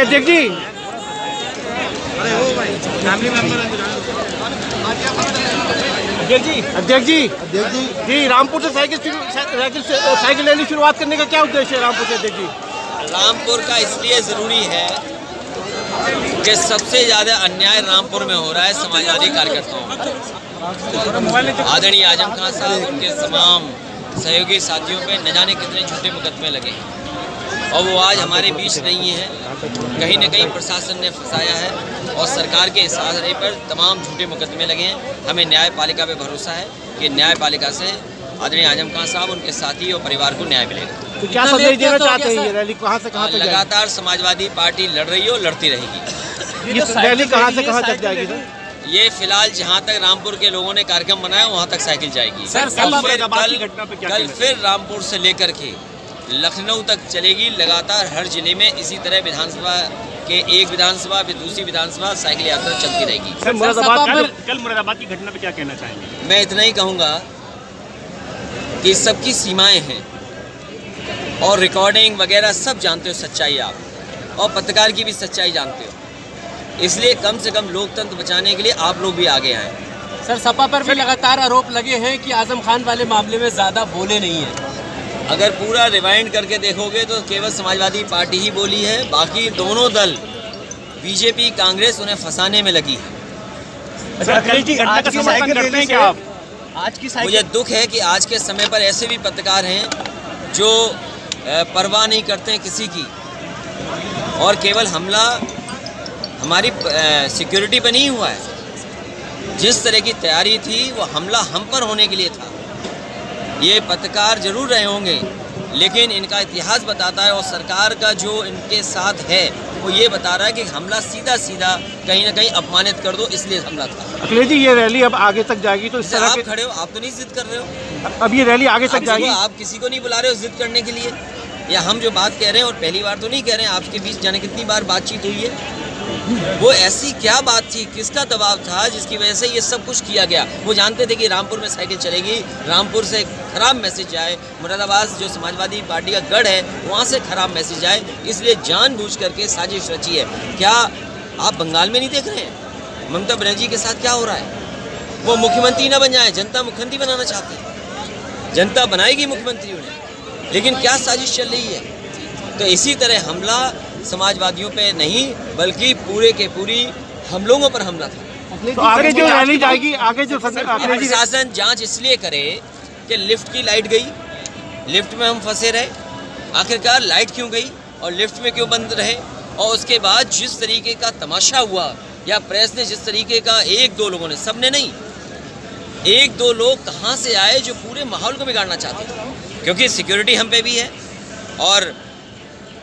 अध्यक्ष जी। अध्यक्ष जी रामपुर से साइकिल रैली शुरुआत करने का क्या उद्देश्य है रामपुर से अध्यक्ष जी? रामपुर का इसलिए ज़रूरी है कि सबसे ज़्यादा अन्याय रामपुर में हो रहा है समाजवादी कार्यकर्ताओं। आदरणीय आजम खान साहब उनके तमाम सहयोगी साथियों पे न जाने कितने झूठे मुकदमे लगे हैं और वो आज हमारे बीच नहीं है। कहीं न कहीं प्रशासन ने फंसाया है और सरकार के इशारे पर तमाम झूठे मुकदमे लगे हैं। हमें न्यायपालिका पे भरोसा है कि न्यायपालिका से आदरणीय आजम खान साहब उनके साथी और परिवार को न्याय मिलेगा। तो क्या संदेश देना चाहते हैं? ये रैली कहाँ से कहाँ तक जाएगी? लगातार समाजवादी पार्टी लड़ रही है और लड़ती रहेगी। ये रैली कहाँ से कहाँ तक जाएगी सर? ये फिलहाल जहाँ तक रामपुर के लोगों ने कार्यक्रम बनाया वहाँ तक साइकिल जाएगी। कल फिर रामपुर से लेकर के लखनऊ तक चलेगी। लगातार हर जिले में इसी तरह विधानसभा के एक विधानसभा फिर दूसरी विधानसभा साइकिल यात्रा चलती रहेगी। कल मुरादाबाद की घटना पे क्या कहना चाहेंगे? मैं इतना ही कहूँगा कि सबकी सीमाएं हैं और रिकॉर्डिंग वगैरह सब जानते हो सच्चाई आप, और पत्रकार की भी सच्चाई जानते हो। इसलिए कम से कम लोकतंत्र बचाने के लिए आप लोग भी आगे आए। सर सपा पर भी लगातार आरोप लगे हैं कि आजम खान वाले मामले में ज़्यादा बोले नहीं हैं। अगर पूरा रिवाइंड करके देखोगे तो केवल समाजवादी पार्टी ही बोली है, बाकी दोनों दल बीजेपी कांग्रेस उन्हें फंसाने में लगी है। मुझे दुख है कि आज के समय पर ऐसे भी पत्रकार हैं जो परवाह नहीं करते हैं किसी की, और केवल हमला हमारी सिक्योरिटी पर नहीं हुआ है। जिस तरह की तैयारी थी वो हमला हम पर होने के लिए था। ये पत्रकार जरूर रहे होंगे लेकिन इनका इतिहास बताता है और सरकार का जो इनके साथ है वो ये बता रहा है कि हमला सीधा सीधा कहीं ना कहीं अपमानित कर दो, इसलिए हमला था। अखिलेश जी ये रैली अब आगे तक जाएगी तो इस तरह आप खड़े हो, आप तो नहीं जिद कर रहे हो। अब ये रैली आगे तक जाएगी। आप किसी को नहीं बुला रहे हो जिद करने के लिए, या हम जो बात कह रहे हैं और पहली बार तो नहीं कह रहे हैं, आपके बीच जाने कितनी बार बातचीत हुई है। वो ऐसी क्या बात थी, किसका दबाव था जिसकी वजह से ये सब कुछ किया गया? वो जानते थे कि रामपुर में साइकिल चलेगी, रामपुर से खराब मैसेज जाए, मुरादाबाद जो समाजवादी पार्टी का गढ़ है वहाँ से खराब मैसेज जाए, इसलिए जानबूझ करके साजिश रची है। क्या आप बंगाल में नहीं देख रहे हैं ममता बनर्जी के साथ क्या हो रहा है? वो मुख्यमंत्री ना बन जाए, जनता मुख्यमंत्री बनाना चाहते हैं, जनता बनाएगी मुख्यमंत्री उन्हें, लेकिन क्या साजिश चल रही है? तो इसी तरह हमला समाजवादियों पे नहीं बल्कि पूरे के पूरी हम लोगों पर हमला था। तो आगे जो रैली जाएगी, आगे जो प्रशासन जांच इसलिए करे कि लिफ्ट की लाइट गई, लिफ्ट में हम फंसे रहे, आखिरकार लाइट क्यों गई और लिफ्ट में क्यों बंद रहे, और उसके बाद जिस तरीके का तमाशा हुआ या प्रेस ने जिस तरीके का, एक दो लोगों ने, सबने नहीं, एक दो लोग कहाँ से आए जो पूरे माहौल को बिगाड़ना चाहते थे। क्योंकि सिक्योरिटी हम पे भी है और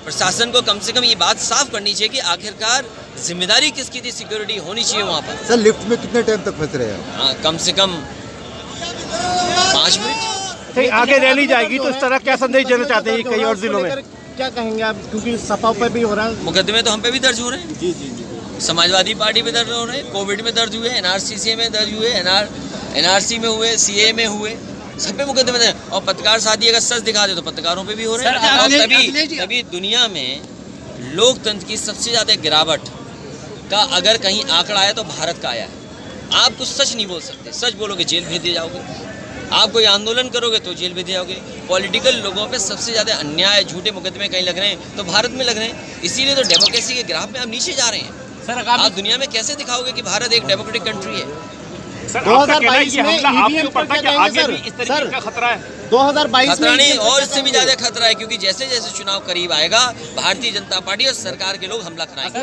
प्रशासन को कम से कम ये बात साफ करनी चाहिए कि आखिरकार जिम्मेदारी किसकी थी, सिक्योरिटी होनी चाहिए वहाँ पर। सर लिफ्ट में कितने टाइम तक फंस रहे हैं? हाँ, कम से कम 5 मिनट। आगे रैली जाएगी तो इस तरह क्या संदेश देना चाहते हैं कई और जिलों में? क्या कहेंगे आप, क्योंकि सपा पर भी हो रहा है मुकदमे, तो हम पे भी दर्ज हो रहे हैं। जी, समाजवादी पार्टी पे दर्ज हो रहे हैं, कोविड में दर्ज हुए, NRCC में दर्ज हुए, NRC में हुए, CA में हुए, सब पे मुकदमे हैं। और पत्रकार साथी अगर सच दिखा दे तो पत्रकारों पे भी हो रहे हैं। और तभी दुनिया में लोकतंत्र की सबसे ज़्यादा गिरावट का अगर कहीं आंकड़ा आया तो भारत का आया है। आप कुछ सच नहीं बोल सकते, सच बोलोगे जेल भेज दिए जाओगे, आप कोई आंदोलन करोगे तो जेल भेज दिए जाओगे। पॉलिटिकल लोगों पे सबसे ज़्यादा अन्याय, झूठे मुकदमे कहीं लग रहे हैं तो भारत में लग रहे हैं। इसीलिए तो डेमोक्रेसी के ग्राफ में आप नीचे जा रहे हैं। आप दुनिया में कैसे दिखाओगे कि भारत एक डेमोक्रेटिक कंट्री है? 2022 में ईवीएम पर क्या कहेंगे सर? खतरा है 2022 में नहीं, और इससे भी ज्यादा खतरा है, क्योंकि जैसे जैसे चुनाव करीब आएगा भारतीय जनता पार्टी और सरकार के लोग हमला कराएंगे।